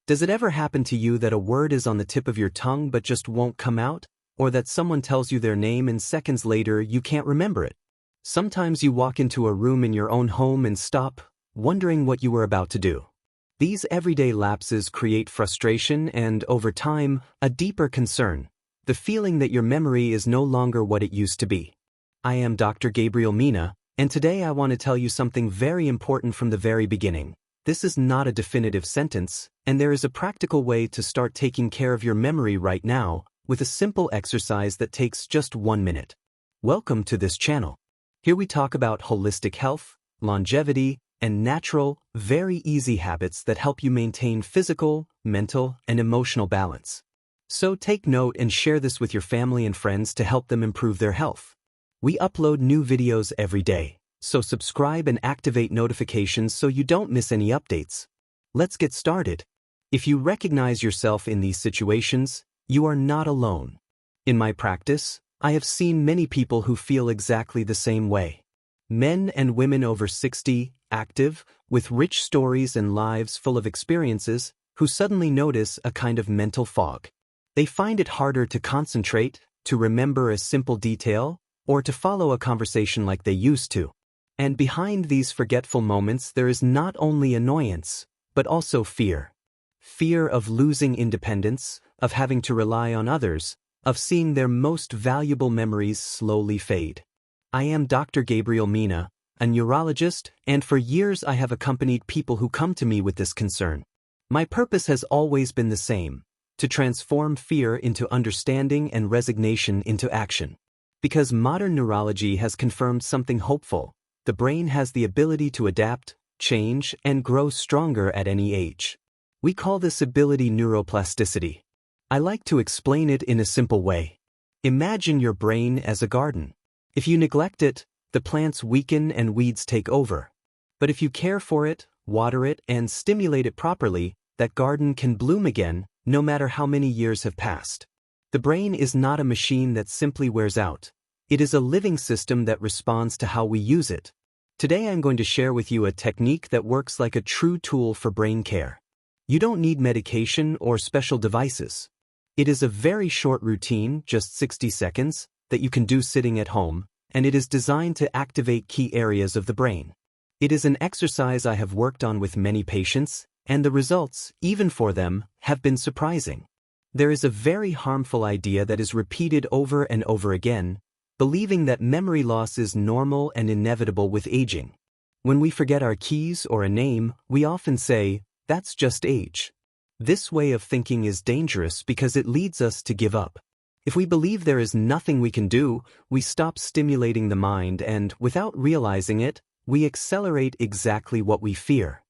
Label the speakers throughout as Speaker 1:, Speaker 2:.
Speaker 1: Does it ever happen to you that a word is on the tip of your tongue but just won't come out? Or that someone tells you their name and seconds later you can't remember it? Sometimes you walk into a room in your own home and stop, wondering what you were about to do. These everyday lapses create frustration and, over time, a deeper concern, the feeling that your memory is no longer what it used to be. I am Dr. Gabriel Mina, and today I want to tell you something very important from the very beginning. This is not a definitive sentence, and there is a practical way to start taking care of your memory right now with a simple exercise that takes just 1 minute. Welcome to this channel. Here we talk about holistic health, longevity, and natural, very easy habits that help you maintain physical, mental, and emotional balance. So take note and share this with your family and friends to help them improve their health. We upload new videos every day, so subscribe and activate notifications so you don't miss any updates. Let's get started. If you recognize yourself in these situations, you are not alone. In my practice, I have seen many people who feel exactly the same way. Men and women over 60, active, with rich stories and lives full of experiences, who suddenly notice a kind of mental fog. They find it harder to concentrate, to remember a simple detail, or to follow a conversation like they used to. And behind these forgetful moments there is not only annoyance, but also fear. Fear of losing independence, of having to rely on others, of seeing their most valuable memories slowly fade. I am Dr. Gabriel Mina, a neurologist, and for years I have accompanied people who come to me with this concern. My purpose has always been the same: to transform fear into understanding and resignation into action. Because modern neurology has confirmed something hopeful: the brain has the ability to adapt, change, and grow stronger at any age. We call this ability neuroplasticity. I like to explain it in a simple way. Imagine your brain as a garden. If you neglect it, the plants weaken and weeds take over. But if you care for it, water it, and stimulate it properly, that garden can bloom again, no matter how many years have passed. The brain is not a machine that simply wears out. It is a living system that responds to how we use it. Today I'm going to share with you a technique that works like a true tool for brain care. You don't need medication or special devices. It is a very short routine, just 60 seconds, that you can do sitting at home, and it is designed to activate key areas of the brain. It is an exercise I have worked on with many patients, and the results, even for them, have been surprising. There is a very harmful idea that is repeated over and over again, believing that memory loss is normal and inevitable with aging. When we forget our keys or a name, we often say, "That's just age." This way of thinking is dangerous because it leads us to give up. If we believe there is nothing we can do, we stop stimulating the mind and, without realizing it, we accelerate exactly what we fear.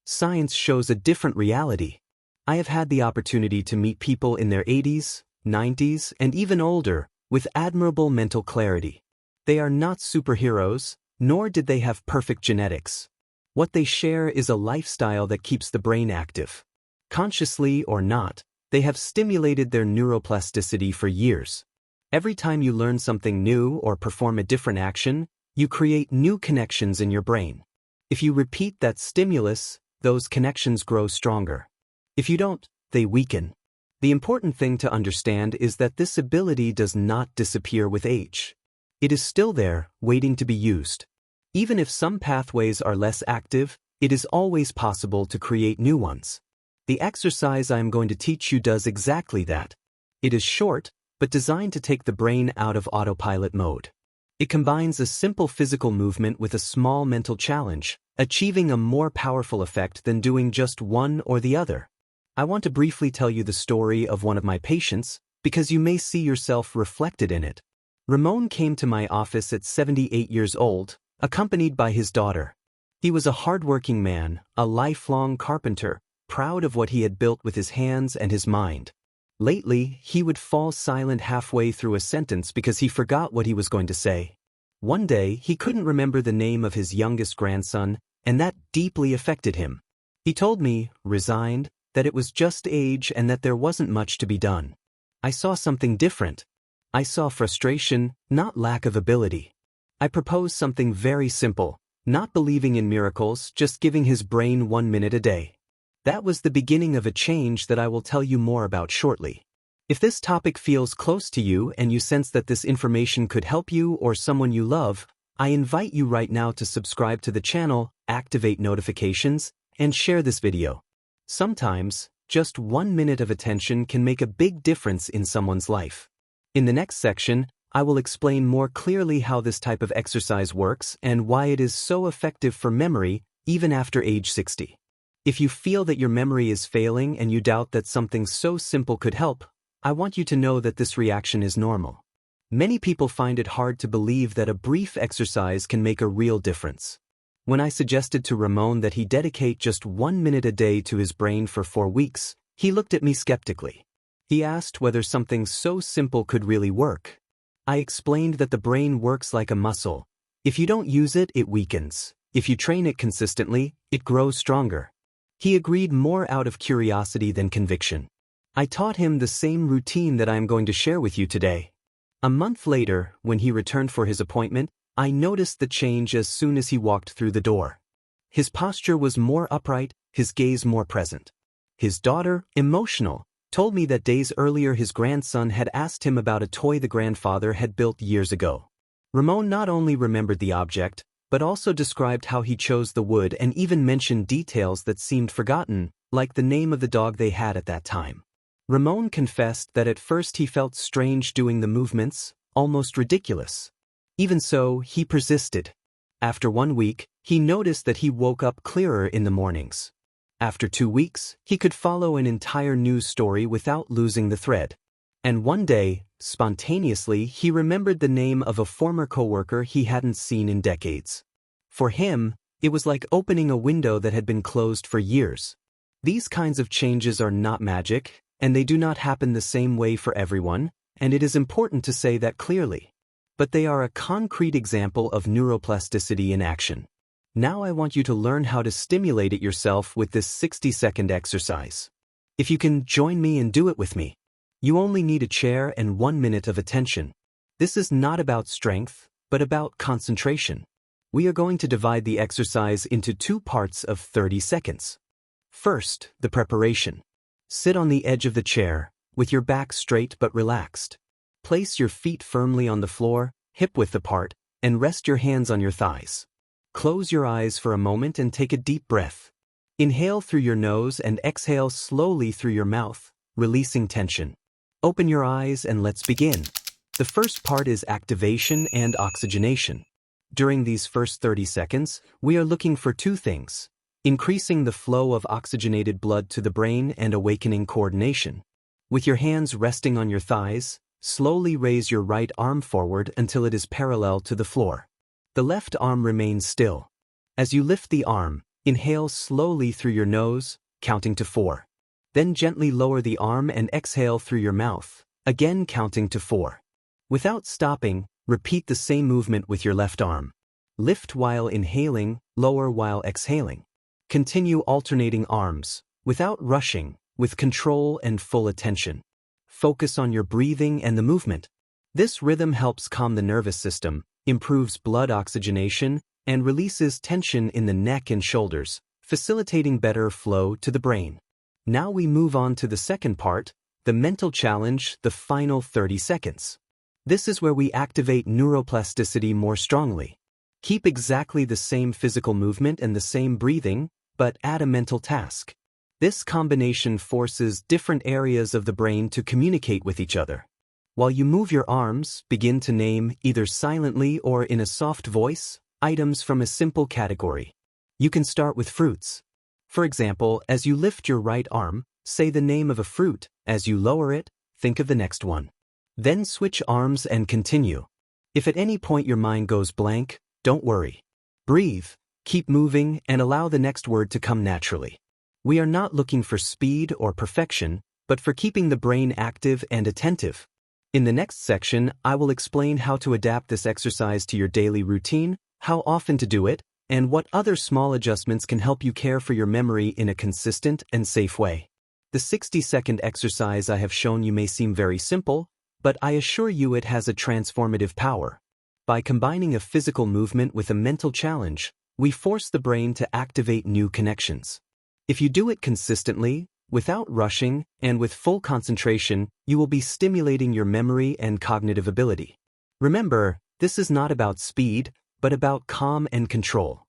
Speaker 1: Science shows a different reality. I have had the opportunity to meet people in their 80s, 90s, and even older, with admirable mental clarity. They are not superheroes, nor did they have perfect genetics. What they share is a lifestyle that keeps the brain active. Consciously or not, they have stimulated their neuroplasticity for years. Every time you learn something new or perform a different action, you create new connections in your brain. If you repeat that stimulus, those connections grow stronger. If you don't, they weaken. The important thing to understand is that this ability does not disappear with age. It is still there, waiting to be used. Even if some pathways are less active, it is always possible to create new ones. The exercise I am going to teach you does exactly that. It is short, but designed to take the brain out of autopilot mode. It combines a simple physical movement with a small mental challenge, achieving a more powerful effect than doing just one or the other. I want to briefly tell you the story of one of my patients, because you may see yourself reflected in it. Ramon came to my office at 78 years old, accompanied by his daughter. He was a hardworking man, a lifelong carpenter, proud of what he had built with his hands and his mind. Lately, he would fall silent halfway through a sentence because he forgot what he was going to say. One day, he couldn't remember the name of his youngest grandson, and that deeply affected him. He told me, resigned, that it was just age and that there wasn't much to be done. I saw something different. I saw frustration, not lack of ability. I proposed something very simple, not believing in miracles, just giving his brain 1 minute a day. That was the beginning of a change that I will tell you more about shortly. If this topic feels close to you and you sense that this information could help you or someone you love, I invite you right now to subscribe to the channel, activate notifications, and share this video. Sometimes, just 1 minute of attention can make a big difference in someone's life. In the next section, I will explain more clearly how this type of exercise works and why it is so effective for memory even after age 60. If you feel that your memory is failing and you doubt that something so simple could help, I want you to know that this reaction is normal. Many people find it hard to believe that a brief exercise can make a real difference. When I suggested to Ramon that he dedicate just 1 minute a day to his brain for 4 weeks, he looked at me skeptically. He asked whether something so simple could really work. I explained that the brain works like a muscle. If you don't use it, it weakens. If you train it consistently, it grows stronger. He agreed more out of curiosity than conviction. I taught him the same routine that I am going to share with you today. A month later, when he returned for his appointment, I noticed the change as soon as he walked through the door. His posture was more upright, his gaze more present. His daughter, emotional, told me that days earlier his grandson had asked him about a toy the grandfather had built years ago. Ramon not only remembered the object, but also described how he chose the wood and even mentioned details that seemed forgotten, like the name of the dog they had at that time. Ramon confessed that at first he felt strange doing the movements, almost ridiculous. Even so, he persisted. After 1 week, he noticed that he woke up clearer in the mornings. After 2 weeks, he could follow an entire news story without losing the thread. And one day, spontaneously, he remembered the name of a former coworker he hadn't seen in decades. For him, it was like opening a window that had been closed for years. These kinds of changes are not magic, and they do not happen the same way for everyone, and it is important to say that clearly. But they are a concrete example of neuroplasticity in action. Now I want you to learn how to stimulate it yourself with this 60-second exercise. If you can join me and do it with me. You only need a chair and 1 minute of attention. This is not about strength, but about concentration. We are going to divide the exercise into 2 parts of 30 seconds. First, the preparation. Sit on the edge of the chair, with your back straight but relaxed. Place your feet firmly on the floor, hip-width apart, and rest your hands on your thighs. Close your eyes for a moment and take a deep breath. Inhale through your nose and exhale slowly through your mouth, releasing tension. Open your eyes and let's begin. The first part is activation and oxygenation. During these first 30 seconds, we are looking for 2 things: increasing the flow of oxygenated blood to the brain and awakening coordination. With your hands resting on your thighs, slowly raise your right arm forward until it is parallel to the floor. The left arm remains still. As you lift the arm, inhale slowly through your nose, counting to 4. Then gently lower the arm and exhale through your mouth, again counting to 4. Without stopping, repeat the same movement with your left arm. Lift while inhaling, lower while exhaling. Continue alternating arms, without rushing, with control and full attention. Focus on your breathing and the movement. This rhythm helps calm the nervous system, improves blood oxygenation, and releases tension in the neck and shoulders, facilitating better flow to the brain. Now we move on to the second part, the mental challenge, the final 30 seconds. This is where we activate neuroplasticity more strongly. Keep exactly the same physical movement and the same breathing, but add a mental task. This combination forces different areas of the brain to communicate with each other. While you move your arms, begin to name, either silently or in a soft voice, items from a simple category. You can start with fruits. For example, as you lift your right arm, say the name of a fruit. As you lower it, think of the next one. Then switch arms and continue. If at any point your mind goes blank, don't worry. Breathe, keep moving, and allow the next word to come naturally. We are not looking for speed or perfection, but for keeping the brain active and attentive. In the next section, I will explain how to adapt this exercise to your daily routine, how often to do it, and what other small adjustments can help you care for your memory in a consistent and safe way. The 60-second exercise I have shown you may seem very simple, but I assure you it has a transformative power. By combining a physical movement with a mental challenge, we force the brain to activate new connections. If you do it consistently, without rushing, and with full concentration, you will be stimulating your memory and cognitive ability. Remember, this is not about speed, but about calm and control.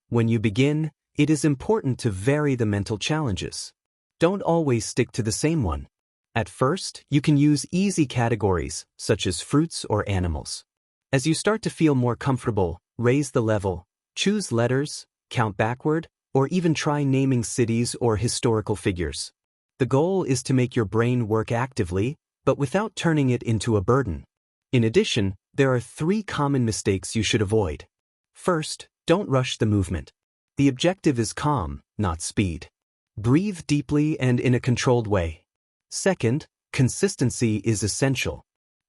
Speaker 1: When you begin, it is important to vary the mental challenges. Don't always stick to the same one. At first, you can use easy categories, such as fruits or animals. As you start to feel more comfortable, raise the level, choose letters, count backward, or even try naming cities or historical figures. The goal is to make your brain work actively, but without turning it into a burden. In addition, there are 3 common mistakes you should avoid. First, don't rush the movement. The objective is calm, not speed. Breathe deeply and in a controlled way. Second, consistency is essential.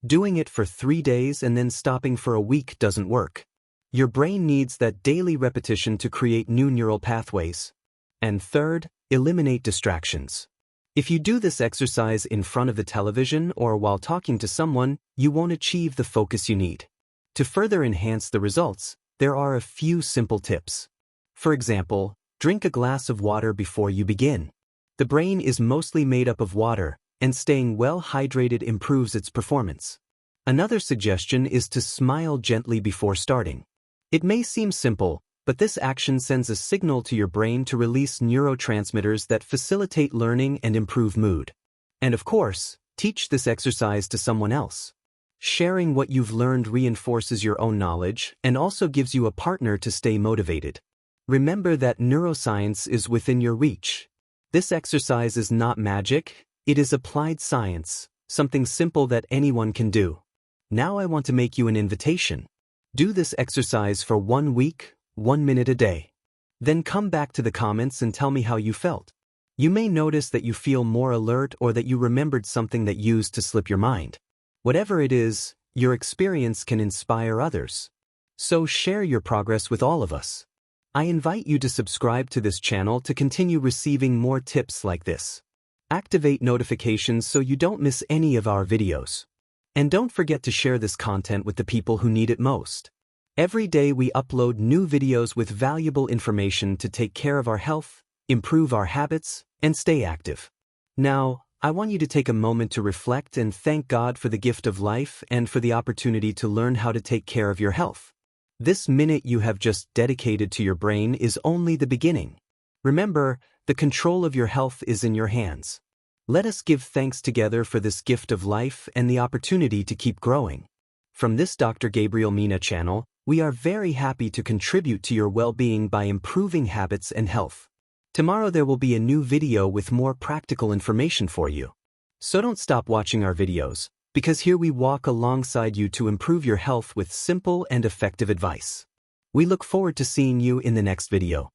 Speaker 1: Doing it for 3 days and then stopping for a week doesn't work. Your brain needs that daily repetition to create new neural pathways. And third, eliminate distractions. If you do this exercise in front of the television or while talking to someone, you won't achieve the focus you need. To further enhance the results, there are a few simple tips. For example, drink a glass of water before you begin. The brain is mostly made up of water, and staying well hydrated improves its performance. Another suggestion is to smile gently before starting. It may seem simple, but this action sends a signal to your brain to release neurotransmitters that facilitate learning and improve mood. And of course, teach this exercise to someone else. Sharing what you've learned reinforces your own knowledge and also gives you a partner to stay motivated. Remember that neuroscience is within your reach. This exercise is not magic, it is applied science, something simple that anyone can do. Now I want to make you an invitation. Do this exercise for 1 week, 1 minute a day. Then come back to the comments and tell me how you felt. You may notice that you feel more alert or that you remembered something that used to slip your mind. Whatever it is, your experience can inspire others. So share your progress with all of us. I invite you to subscribe to this channel to continue receiving more tips like this. Activate notifications so you don't miss any of our videos. And don't forget to share this content with the people who need it most. Every day we upload new videos with valuable information to take care of our health, improve our habits, and stay active. Now, I want you to take a moment to reflect and thank God for the gift of life and for the opportunity to learn how to take care of your health. This minute you have just dedicated to your brain is only the beginning. Remember, the control of your health is in your hands. Let us give thanks together for this gift of life and the opportunity to keep growing. From this Dr. Gabriel Mina channel, we are very happy to contribute to your well-being by improving habits and health. Tomorrow there will be a new video with more practical information for you. So don't stop watching our videos, because here we walk alongside you to improve your health with simple and effective advice. We look forward to seeing you in the next video.